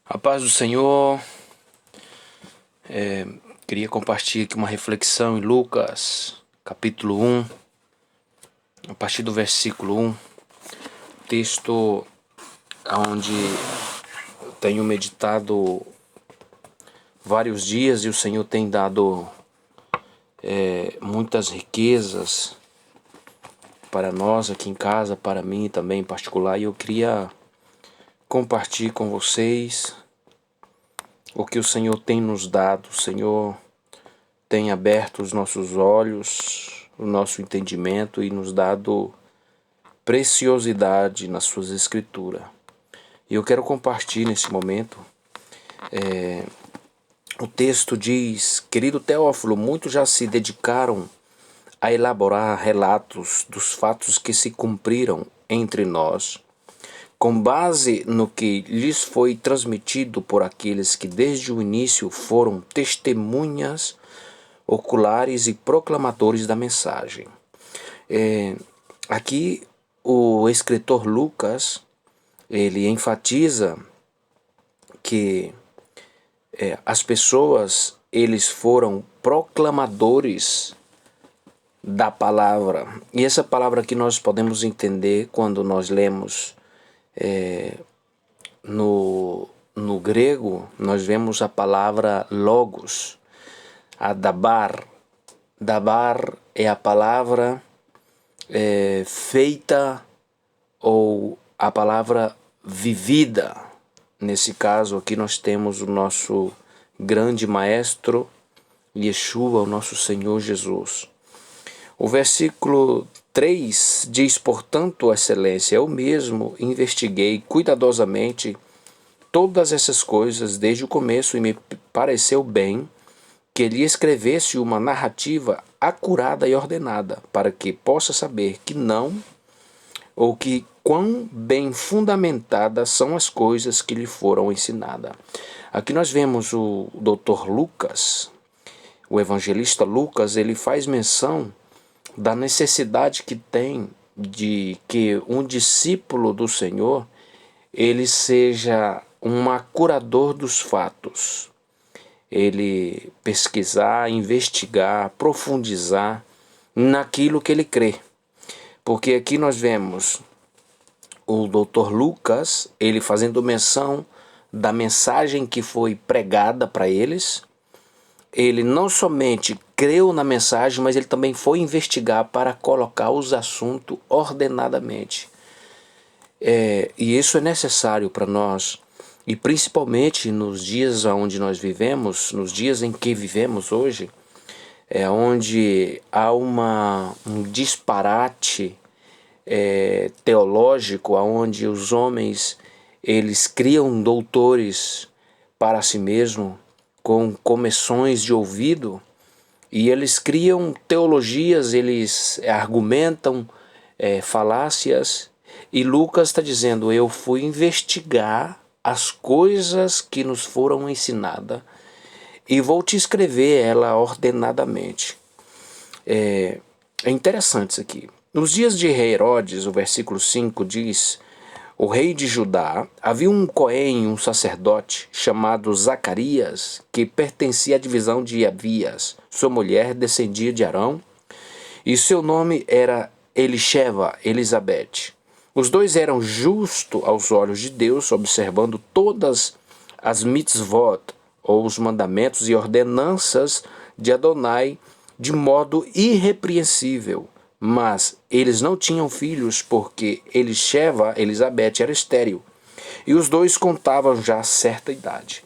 A paz do Senhor. Queria compartilhar aqui uma reflexão em Lucas, capítulo 1, a partir do versículo 1, texto onde eu tenho meditado vários dias e o Senhor tem dado muitas riquezas para nós aqui em casa, para mim também em particular, e eu queria compartilhar com vocês o que o Senhor tem nos dado. O Senhor tem aberto os nossos olhos, o nosso entendimento e nos dado preciosidade nas suas escrituras. E eu quero compartilhar nesse momento. O texto diz: querido Teófilo, muitos já se dedicaram a elaborar relatos dos fatos que se cumpriram entre nós, com base no que lhes foi transmitido por aqueles que desde o início foram testemunhas oculares e proclamadores da mensagem. Aqui o escritor Lucas, ele enfatiza que as pessoas, eles foram proclamadores da palavra. E essa palavra que nós podemos entender quando nós lemos no grego, nós vemos a palavra logos, a dabar. Dabar é a palavra feita ou a palavra vivida. Nesse caso aqui nós temos o nosso grande maestro Yeshua, o nosso Senhor Jesus. O versículo 3 diz: portanto, excelência, eu mesmo investiguei cuidadosamente todas essas coisas desde o começo e me pareceu bem que lhe escrevesse uma narrativa acurada e ordenada, para que possa saber que não, ou que quão bem fundamentadas são as coisas que lhe foram ensinadas. Aqui nós vemos o Dr. Lucas, o evangelista Lucas, ele faz menção da necessidade que tem de que um discípulo do Senhor, ele seja um acurador dos fatos. Ele pesquisar, investigar, profundizar naquilo que ele crê. Porque aqui nós vemos o Dr. Lucas, ele fazendo menção da mensagem que foi pregada para eles. Ele não somente creu na mensagem, mas ele também foi investigar para colocar os assuntos ordenadamente. E isso é necessário para nós. E principalmente nos dias onde nós vivemos, nos dias em que vivemos hoje, onde há um disparate teológico, onde os homens eles criam doutores para si mesmos, com comissões de ouvido, e eles criam teologias, eles argumentam falácias, e Lucas está dizendo: eu fui investigar as coisas que nos foram ensinadas e vou te escrever ela ordenadamente. É interessante isso aqui. Nos dias de rei Herodes, o versículo 5 diz: o rei de Judá, havia um Cohen, um sacerdote, chamado Zacarias, que pertencia à divisão de Abias. Sua mulher descendia de Arão, e seu nome era Elisheva, Elizabeth. Os dois eram justos aos olhos de Deus, observando todas as mitzvot, ou os mandamentos e ordenanças de Adonai, de modo irrepreensível. Mas eles não tinham filhos, porque Elisheva, Elizabeth, era estéril, e os dois contavam já certa idade.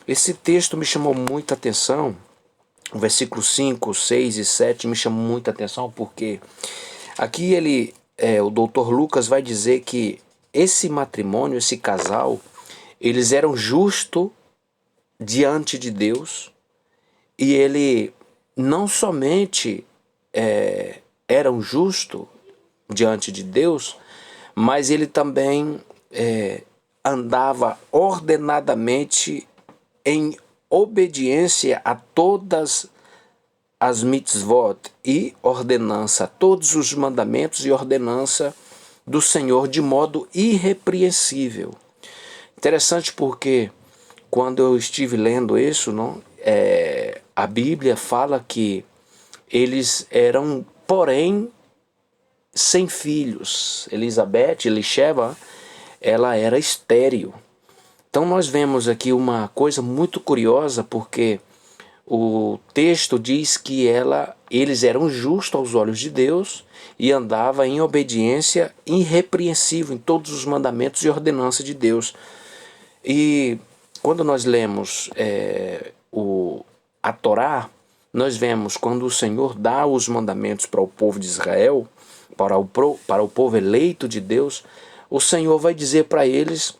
Esse texto me chamou muita atenção. O versículo 5, 6 e 7 me chamou muita atenção, porque aqui o Dr. Lucas vai dizer que esse matrimônio, esse casal, eles eram justos diante de Deus, e ele não somente eram justos diante de Deus, mas ele também andava ordenadamente em obediência a todas as mitzvot e ordenança, todos os mandamentos e ordenança do Senhor de modo irrepreensível. Interessante porque quando eu estive lendo isso, não, a Bíblia fala que eles eram, porém, sem filhos. Elisheva, ela era estéril. Então nós vemos aqui uma coisa muito curiosa, porque o texto diz que eles eram justos aos olhos de Deus e andavam em obediência irrepreensível em todos os mandamentos e ordenanças de Deus. E quando nós lemos a Torá, nós vemos quando o Senhor dá os mandamentos para o povo de Israel, para o povo eleito de Deus, o Senhor vai dizer para eles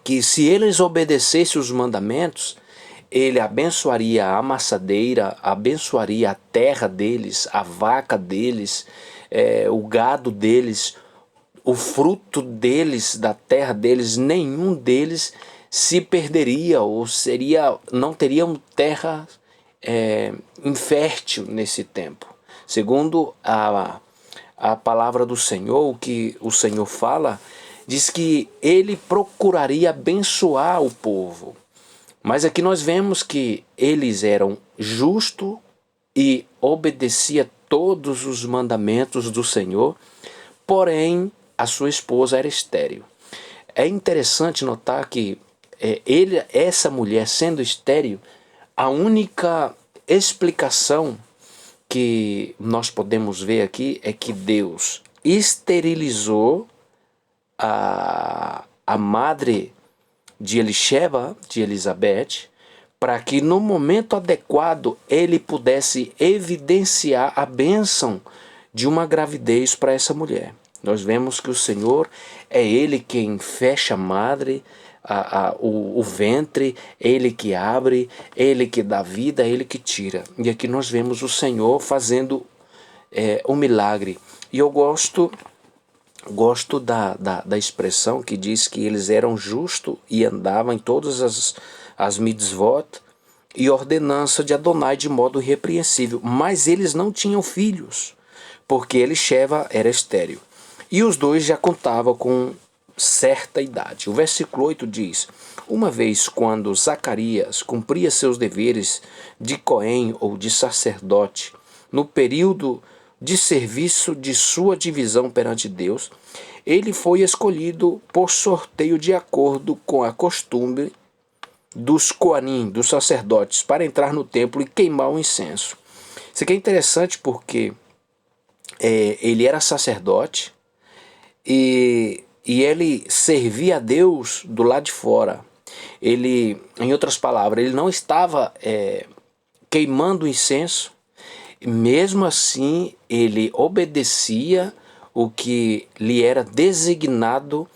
que se eles obedecessem os mandamentos, ele abençoaria a amassadeira, abençoaria a terra deles, a vaca deles, o gado deles, o fruto deles, da terra deles, nenhum deles se perderia ou não teriam terra infértil nesse tempo. Segundo a palavra do Senhor, o que o Senhor fala, diz que ele procuraria abençoar o povo. Mas aqui nós vemos que eles eram justos e obedeciam todos os mandamentos do Senhor, porém a sua esposa era estéril. É interessante notar que essa mulher sendo estéril, a única explicação que nós podemos ver aqui é que Deus esterilizou a madre de Elisheva, de Elizabeth, para que no momento adequado ele pudesse evidenciar a bênção de uma gravidez para essa mulher. Nós vemos que o Senhor é Ele quem fecha a madre, o ventre, Ele que abre, Ele que dá vida, Ele que tira. E aqui nós vemos o Senhor fazendo um milagre. E eu gosto da expressão que diz que eles eram justos e andavam em todas as mitzvot e ordenança de Adonai de modo irrepreensível. Mas eles não tinham filhos, porque Elisheva era estéril. E os dois já contavam com certa idade. O versículo 8 diz: uma vez quando Zacarias cumpria seus deveres de Cohen ou de sacerdote, no período de serviço de sua divisão perante Deus, ele foi escolhido por sorteio de acordo com a costume dos Coanim, dos sacerdotes, para entrar no templo e queimar o incenso. Isso aqui é interessante porque ele era sacerdote e ele servia a Deus do lado de fora. Ele, em outras palavras, ele não estava queimando incenso. Mesmo assim, ele obedecia o que lhe era designado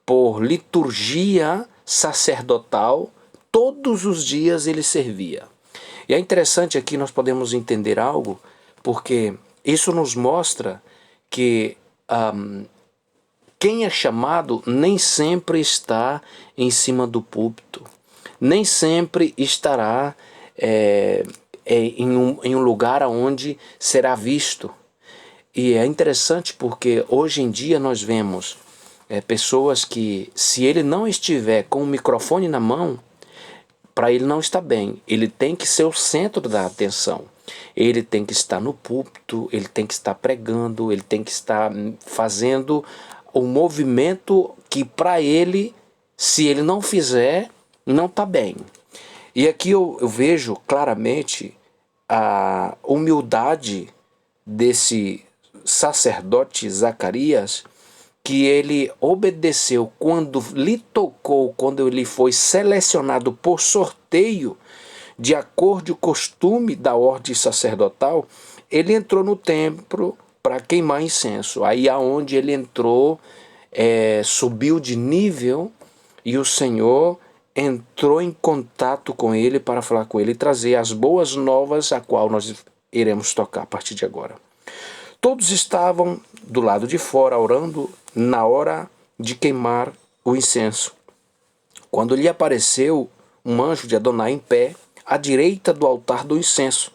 por liturgia sacerdotal. Todos os dias ele servia. E é interessante aqui nós podemos entender algo, porque isso nos mostra que quem é chamado nem sempre está em cima do púlpito, nem sempre estará em um lugar onde será visto. E é interessante porque hoje em dia nós vemos pessoas que, se ele não estiver com o microfone na mão, para ele não está bem. Ele tem que ser o centro da atenção. Ele tem que estar no púlpito, ele tem que estar pregando, ele tem que estar fazendo o movimento que para ele, se ele não fizer, não está bem. E aqui eu vejo claramente a humildade desse sacerdote Zacarias, que ele obedeceu quando lhe tocou, quando ele foi selecionado por sorteio, de acordo com o costume da ordem sacerdotal, ele entrou no templo para queimar incenso. Aí aonde ele entrou, subiu de nível e o Senhor entrou em contato com ele para falar com ele e trazer as boas novas, a qual nós iremos tocar a partir de agora. Todos estavam do lado de fora orando na hora de queimar o incenso, quando lhe apareceu um anjo de Adonai em pé à direita do altar do incenso.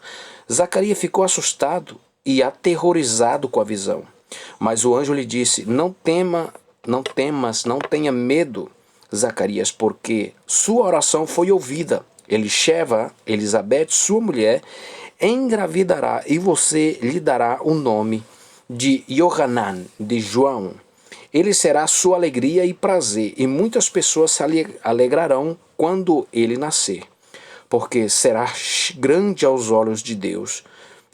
Zacarias ficou assustado e aterrorizado com a visão. Mas o anjo lhe disse: não temas, não tenha medo, Zacarias, porque sua oração foi ouvida. Elizabeth, sua mulher, engravidará e você lhe dará o nome de Yohanan, de João. Ele será sua alegria e prazer, e muitas pessoas se alegrarão quando ele nascer, porque será grande aos olhos de Deus,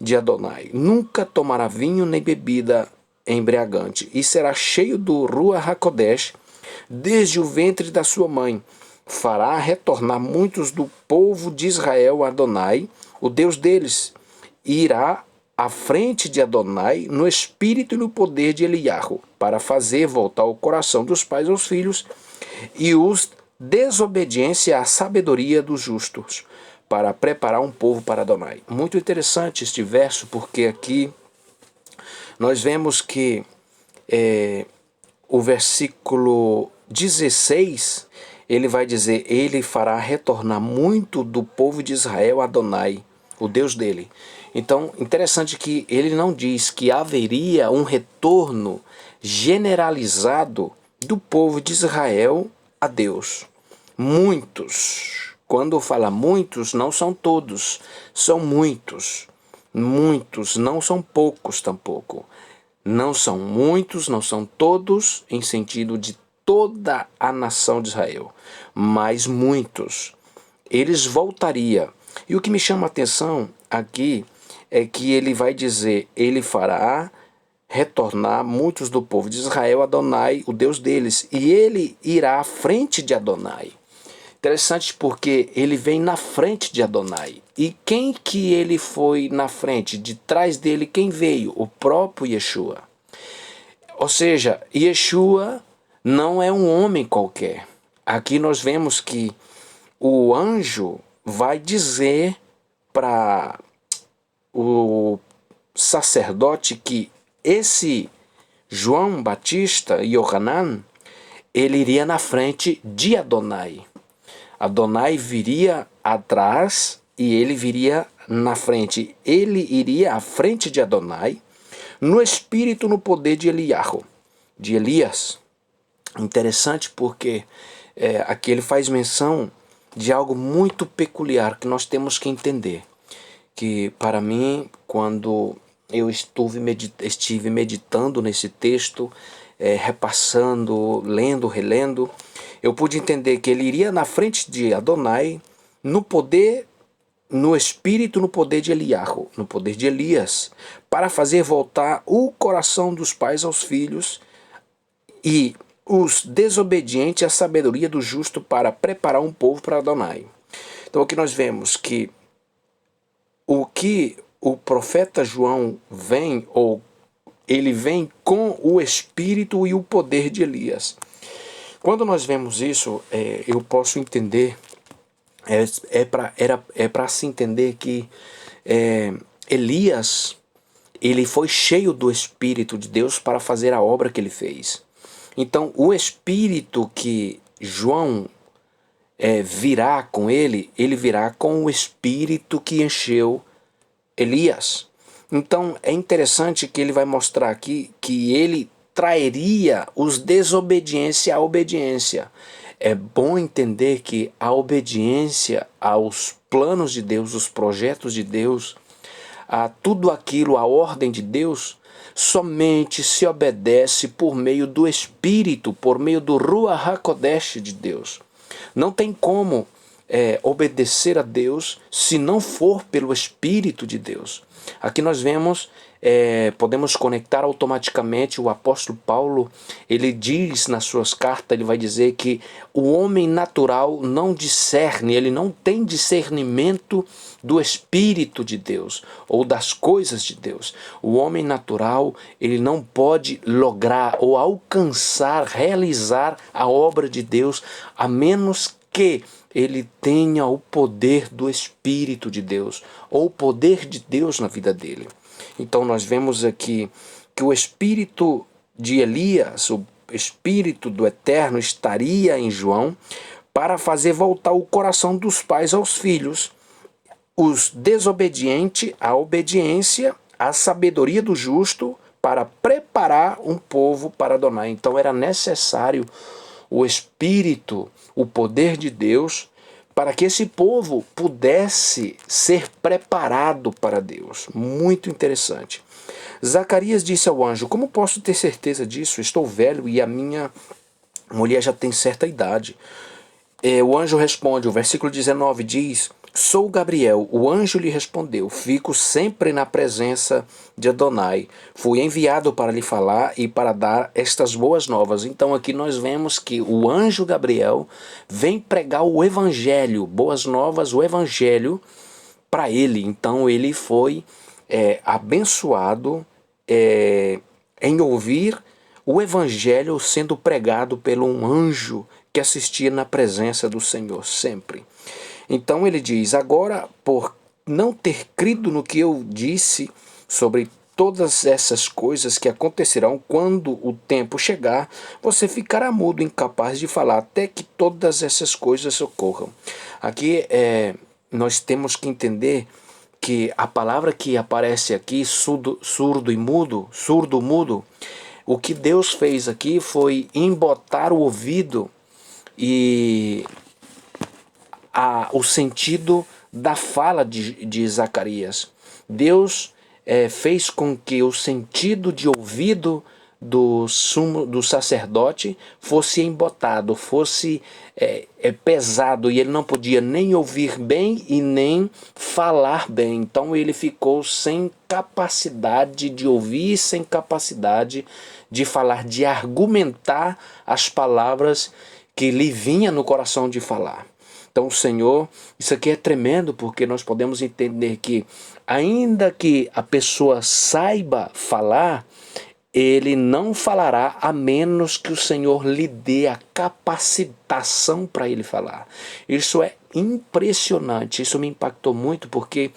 de Adonai. Nunca tomará vinho nem bebida embriagante, e será cheio do Ruach HaKodesh desde o ventre da sua mãe. Fará retornar muitos do povo de Israel a Adonai, o Deus deles, e irá à frente de Adonai no espírito e no poder de Eliyahu, para fazer voltar o coração dos pais aos filhos e os desobediência à sabedoria dos justos, para preparar um povo para Adonai. Muito interessante este verso, porque aqui nós vemos que o versículo 16, ele vai dizer, ele fará retornar muito do povo de Israel a Adonai, o Deus dele. Então, interessante que ele não diz que haveria um retorno generalizado do povo de Israel a Deus. Muitos, quando fala muitos, não são todos, são muitos. Muitos, não são poucos tampouco. Não são muitos, não são todos, em sentido de toda a nação de Israel, mas muitos. Eles voltariam. E o que me chama a atenção aqui é que ele vai dizer, ele fará retornar muitos do povo de Israel a Adonai, o Deus deles, e ele irá à frente de Adonai. Interessante porque ele vem na frente de Adonai. E quem que ele foi na frente? De trás dele quem veio? O próprio Yeshua. Ou seja, Yeshua não é um homem qualquer. Aqui nós vemos que o anjo vai dizer para o sacerdote que esse João Batista, Yohanan, ele iria na frente de Adonai. Adonai viria atrás e ele viria na frente. Ele iria à frente de Adonai, no espírito, no poder de Eliyahu, de Elias. Interessante porque aqui ele faz menção de algo muito peculiar que nós temos que entender. Que para mim, quando eu estive meditando nesse texto, repassando, lendo, relendo, eu pude entender que ele iria na frente de Adonai, no poder, no espírito, no poder de Eliyahu, no poder de Elias, para fazer voltar o coração dos pais aos filhos e os desobedientes à sabedoria do justo, para preparar um povo para Adonai. Então aqui nós vemos que o profeta João vem, ou ele vem com o espírito e o poder de Elias. Quando nós vemos isso, eu posso entender, para se entender que Elias, ele foi cheio do Espírito de Deus para fazer a obra que ele fez. Então, o Espírito que João virá com ele virá com o Espírito que encheu Elias. Então, é interessante que ele vai mostrar aqui que ele trairia os desobedientes à obediência. É bom entender que a obediência aos planos de Deus, os projetos de Deus, a tudo aquilo, a ordem de Deus, somente se obedece por meio do Espírito, por meio do Ruach HaKodesh de Deus. Não tem como obedecer a Deus se não for pelo Espírito de Deus. Aqui nós vemos, podemos conectar automaticamente o apóstolo Paulo. Ele diz nas suas cartas, ele vai dizer que o homem natural não discerne, ele não tem discernimento do Espírito de Deus ou das coisas de Deus. O homem natural, ele não pode lograr ou alcançar, realizar a obra de Deus, a menos que ele tenha o poder do Espírito de Deus, ou o poder de Deus na vida dele. Então nós vemos aqui que o Espírito de Elias, o Espírito do Eterno, estaria em João para fazer voltar o coração dos pais aos filhos, os desobedientes à obediência, à sabedoria do justo, para preparar um povo para Adonai. Então era necessário o Espírito, o poder de Deus, para que esse povo pudesse ser preparado para Deus. Muito interessante. Zacarias disse ao anjo: como posso ter certeza disso? Estou velho e a minha mulher já tem certa idade. O anjo responde, o versículo 19 diz: sou Gabriel. O anjo lhe respondeu: fico sempre na presença de Adonai. Fui enviado para lhe falar e para dar estas boas novas. Então aqui nós vemos que o anjo Gabriel vem pregar o evangelho, boas novas, o evangelho para ele. Então ele foi abençoado em ouvir o evangelho sendo pregado por um anjo que assistia na presença do Senhor sempre. Então ele diz: agora, por não ter crido no que eu disse sobre todas essas coisas que acontecerão quando o tempo chegar, você ficará mudo, incapaz de falar, até que todas essas coisas ocorram. Aqui nós temos que entender que a palavra que aparece aqui, surdo e mudo, surdo-mudo, o que Deus fez aqui foi embotar o ouvido e o sentido da fala de Zacarias. Deus fez com que o sentido de ouvido do sacerdote fosse embotado, fosse pesado, e ele não podia nem ouvir bem e nem falar bem. Então ele ficou sem capacidade de ouvir, sem capacidade de falar, de argumentar as palavras que lhe vinha no coração de falar. Então, Senhor, isso aqui é tremendo, porque nós podemos entender que, ainda que a pessoa saiba falar, ele não falará a menos que o Senhor lhe dê a capacitação para ele falar. Isso é impressionante, isso me impactou muito, porque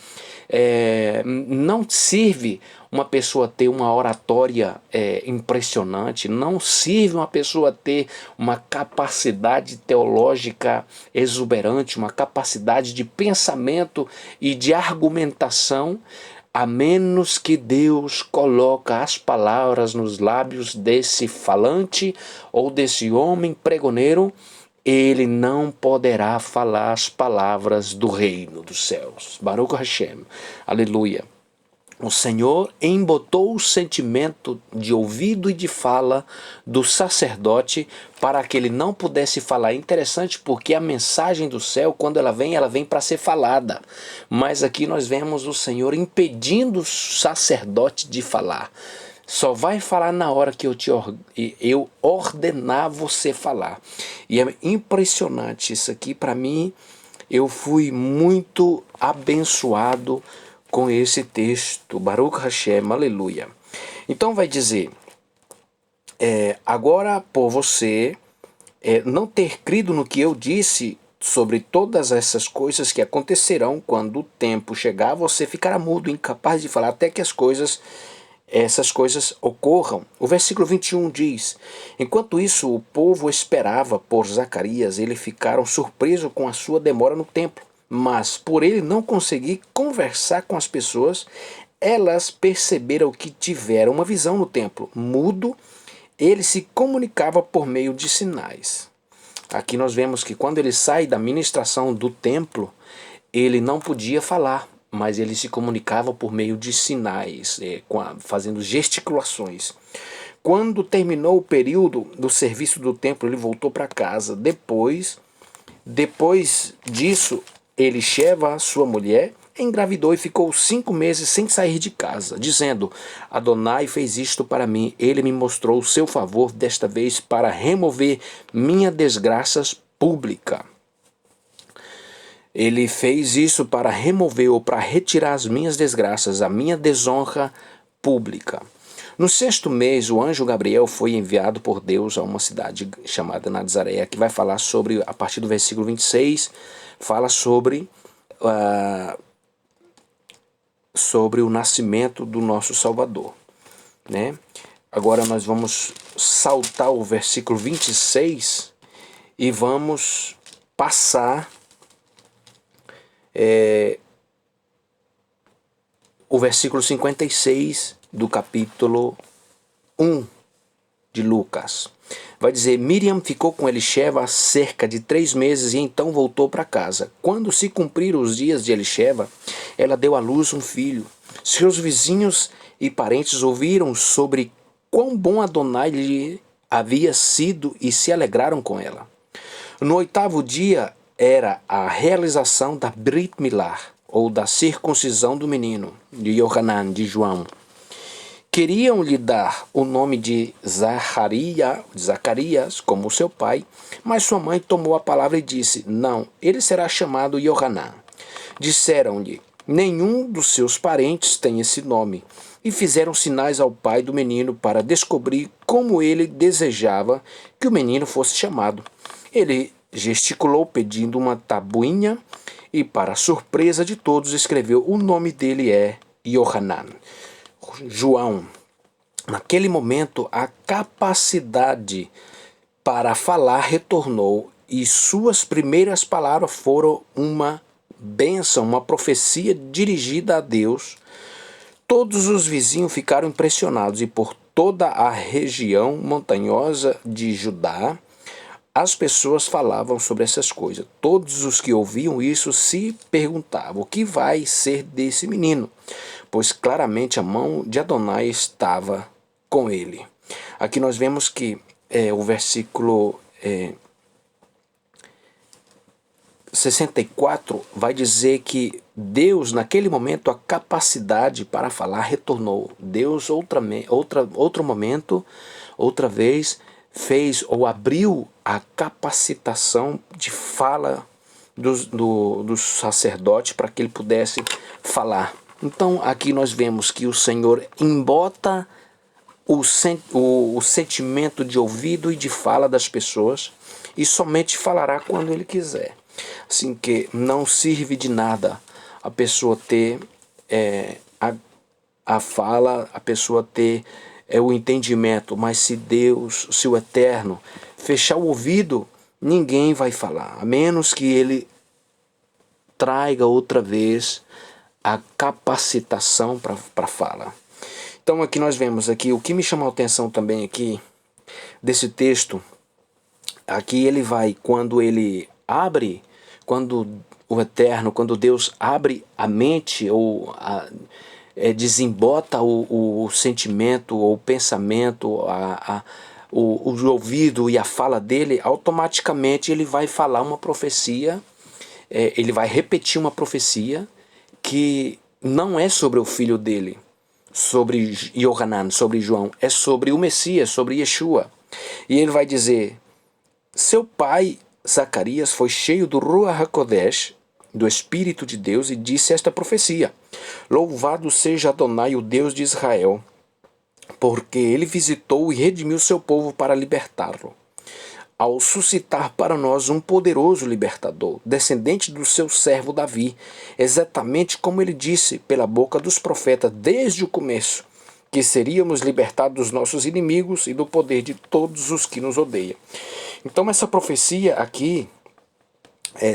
não serve uma pessoa ter uma oratória impressionante, não serve uma pessoa ter uma capacidade teológica exuberante, uma capacidade de pensamento e de argumentação, a menos que Deus coloca as palavras nos lábios desse falante ou desse homem pregoneiro. Ele não poderá falar as palavras do reino dos céus. Baruch Hashem. Aleluia. O Senhor embotou o sentimento de ouvido e de fala do sacerdote para que ele não pudesse falar. É interessante, porque a mensagem do céu, quando ela vem para ser falada. Mas aqui nós vemos o Senhor impedindo o sacerdote de falar. Só vai falar na hora que eu ordenar você falar. E é impressionante isso aqui. Para mim, eu fui muito abençoado com esse texto. Baruch Hashem, aleluia. Então vai dizer: agora, por você não ter crido no que eu disse sobre todas essas coisas que acontecerão quando o tempo chegar, você ficará mudo, incapaz de falar, até que essas coisas ocorram. O versículo 21 diz: enquanto isso o povo esperava por Zacarias, eles ficaram surpresos com a sua demora no templo. Mas por ele não conseguir conversar com as pessoas, elas perceberam que tiveram uma visão no templo. Mudo, ele se comunicava por meio de sinais. Aqui nós vemos que quando ele sai da ministração do templo, ele não podia falar, mas ele se comunicava por meio de sinais, fazendo gesticulações. Quando terminou o período do serviço do templo, ele voltou para casa. Depois disso, Elisheva, sua mulher, engravidou e ficou 5 meses sem sair de casa, dizendo: Adonai fez isto para mim, ele me mostrou o seu favor, desta vez para remover minha desgraça pública. Ele fez isso para remover ou para retirar as minhas desgraças, a minha desonra pública. No 6º mês, o anjo Gabriel foi enviado por Deus a uma cidade chamada Nazaré, que vai falar sobre, a partir do versículo 26, fala sobre o nascimento do nosso Salvador, né? Agora nós vamos saltar o versículo 26 e vamos passar o versículo 56 do capítulo 1 de Lucas. Vai dizer, Miriam ficou com Elisheva cerca de 3 meses e então voltou para casa. Quando se cumpriram os dias de Elisheva, ela deu à luz um filho. Seus vizinhos e parentes ouviram sobre quão bom Adonai lhe havia sido e se alegraram com ela. No 8º dia era a realização da Brit Milah, ou da circuncisão do menino, de Yohanan, de João. Queriam lhe dar o nome de Zacarias, como seu pai, mas sua mãe tomou a palavra e disse, não, ele será chamado Yohanan. Disseram-lhe, nenhum dos seus parentes tem esse nome, e fizeram sinais ao pai do menino para descobrir como ele desejava que o menino fosse chamado. Ele gesticulou pedindo uma tabuinha e, para a surpresa de todos, escreveu, o nome dele é Yohanan. João, naquele momento, a capacidade para falar retornou e suas primeiras palavras foram uma bênção, uma profecia dirigida a Deus. Todos os vizinhos ficaram impressionados e por toda a região montanhosa de Judá, as pessoas falavam sobre essas coisas. Todos os que ouviam isso se perguntavam, o que vai ser desse menino? Pois claramente a mão de Adonai estava com ele. Aqui nós vemos que o versículo 64 vai dizer que Deus, naquele momento, a capacidade para falar retornou. Deus, outro momento, outra vez, fez ou abriu a capacitação de fala do sacerdote para que ele pudesse falar. Então aqui nós vemos que o Senhor embota o sentimento de ouvido e de fala das pessoas e somente falará quando ele quiser. Assim que não serve de nada a pessoa ter a fala, a pessoa ter o entendimento, mas se Deus, se o Eterno, fechar o ouvido, ninguém vai falar, a menos que ele traga outra vez a capacitação para fala. Então aqui nós vemos aqui, o que me chamou a atenção também aqui, desse texto, aqui ele vai, quando ele abre, quando o Eterno, quando Deus abre a mente, ou desembota o sentimento, ou o pensamento, o ouvido e a fala dele, automaticamente ele vai falar uma profecia, ele vai repetir uma profecia que não é sobre o filho dele, sobre Yohanan, sobre João, é sobre o Messias, sobre Yeshua. E ele vai dizer, seu pai Zacarias foi cheio do Ruach HaKodesh, do Espírito de Deus, e disse esta profecia, louvado seja Adonai, o Deus de Israel, porque ele visitou e redimiu seu povo para libertá-lo, ao suscitar para nós um poderoso libertador, descendente do seu servo Davi, exatamente como ele disse pela boca dos profetas desde o começo, que seríamos libertados dos nossos inimigos e do poder de todos os que nos odeiam. Então essa profecia aqui,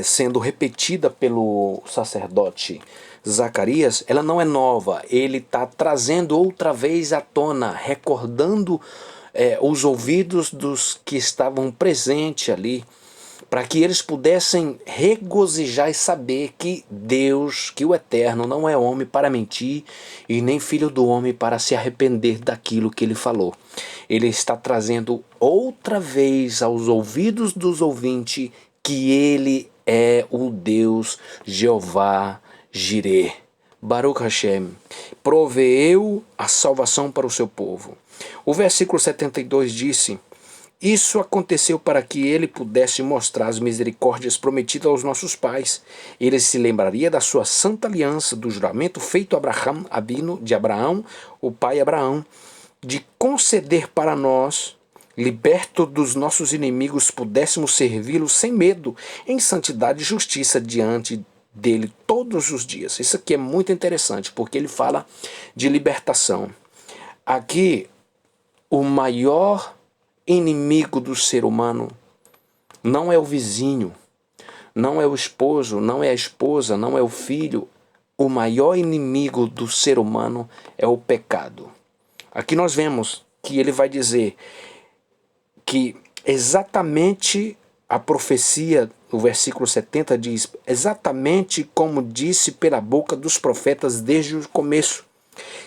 sendo repetida pelo sacerdote Zacarias, ela não é nova, ele está trazendo outra vez à tona, recordando os ouvidos dos que estavam presentes ali, para que eles pudessem regozijar e saber que Deus, que o Eterno não é homem para mentir e nem filho do homem para se arrepender daquilo que ele falou. Ele está trazendo outra vez aos ouvidos dos ouvintes que ele é o Deus Jeová Jireh. Baruch Hashem, proveeu a salvação para o seu povo. O versículo 72 disse, isso aconteceu para que ele pudesse mostrar as misericórdias prometidas aos nossos pais. Ele se lembraria da sua santa aliança, do juramento feito a Abraham, Abino, de Abraão, o pai Abraão, de conceder para nós, liberto dos nossos inimigos, pudéssemos servi-lo sem medo, em santidade e justiça diante dele todos os dias. Isso aqui é muito interessante, porque ele fala de libertação. Aqui, o maior inimigo do ser humano não é o vizinho, não é o esposo, não é a esposa, não é o filho. O maior inimigo do ser humano é o pecado. Aqui nós vemos que ele vai dizer que Exatamente a profecia, o versículo 70 diz, exatamente como disse pela boca dos profetas desde o começo,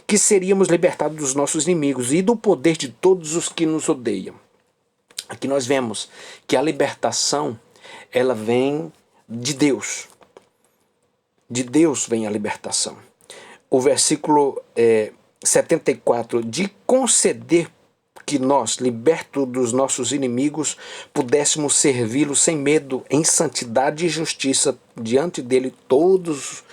que seríamos libertados dos nossos inimigos e do poder de todos os que nos odeiam. Aqui nós vemos que a libertação, ela vem de Deus. De Deus vem a libertação. O versículo 74, de conceder que nós, libertos dos nossos inimigos, pudéssemos servi-lo sem medo, em santidade e justiça, diante dele todos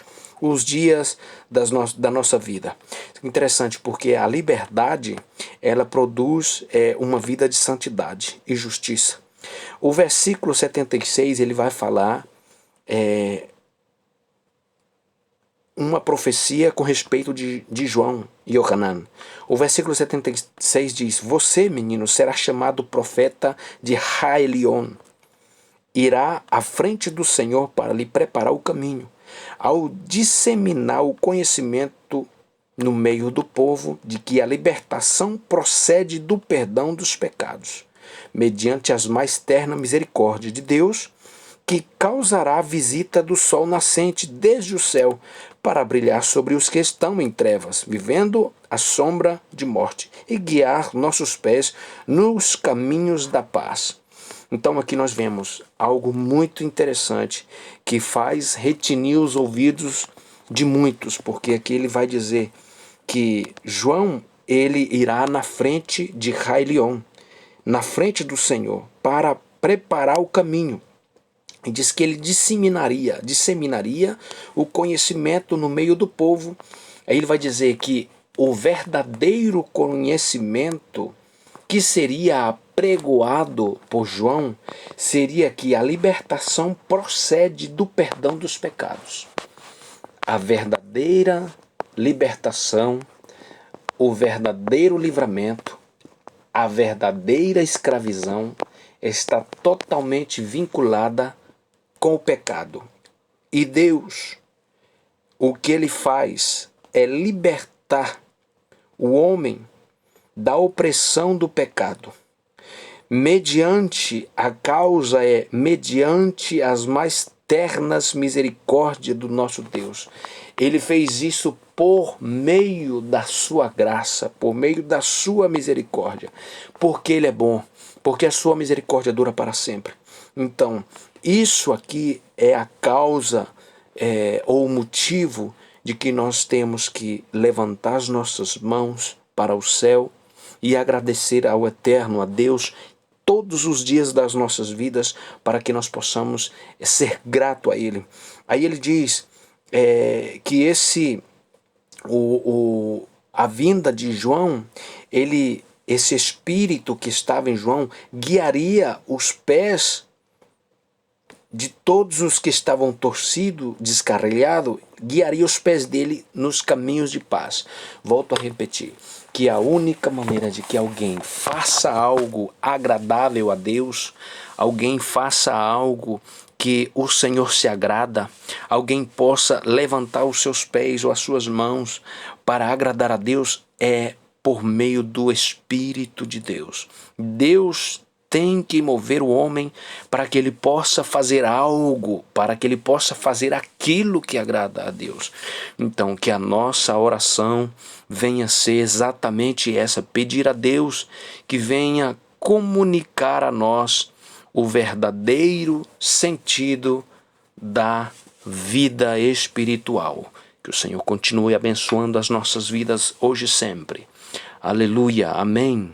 os dias da nossa vida. Interessante, porque a liberdade, ela produz uma vida de santidade e justiça. O versículo 76, ele vai falar uma profecia com respeito de João e Yohanan. O versículo 76 diz, você, menino, será chamado profeta de Raelion. Irá à frente do Senhor para lhe preparar o caminho, ao disseminar o conhecimento no meio do povo de que a libertação procede do perdão dos pecados, mediante as mais terna misericórdia de Deus, que causará a visita do sol nascente desde o céu, para brilhar sobre os que estão em trevas, vivendo a sombra de morte, e guiar nossos pés nos caminhos da paz. Então aqui nós vemos algo muito interessante, que faz retinir os ouvidos de muitos, porque aqui ele vai dizer que João, ele irá na frente de Raelion, na frente do Senhor, para preparar o caminho. E diz que ele disseminaria o conhecimento no meio do povo. Aí ele vai dizer que o verdadeiro conhecimento que seria apregoado por João seria que a libertação procede do perdão dos pecados. A verdadeira libertação, o verdadeiro livramento, a verdadeira escravidão está totalmente vinculada com o pecado. E Deus, o que ele faz é libertar o homem da opressão do pecado. Mediante as mais ternas misericórdias do nosso Deus. Ele fez isso por meio da sua graça, por meio da sua misericórdia. Porque ele é bom, porque a sua misericórdia dura para sempre. Então, isso aqui é a causa ou o motivo de que nós temos que levantar as nossas mãos para o céu e agradecer ao Eterno, a Deus, todos os dias das nossas vidas, para que nós possamos ser grato a Ele. Aí ele diz que a vinda de João, esse Espírito que estava em João, guiaria os pés de todos os que estavam torcidos, descarrilhados, guiaria os pés dele nos caminhos de paz. Volto a repetir, que a única maneira de que alguém faça algo agradável a Deus, alguém faça algo que o Senhor se agrada, alguém possa levantar os seus pés ou as suas mãos para agradar a Deus, é por meio do Espírito de Deus. Deus tem que mover o homem para que ele possa fazer algo, para que ele possa fazer aquilo que agrada a Deus. Então, que a nossa oração venha ser exatamente essa, pedir a Deus que venha comunicar a nós o verdadeiro sentido da vida espiritual. Que o Senhor continue abençoando as nossas vidas hoje e sempre. Aleluia, amém.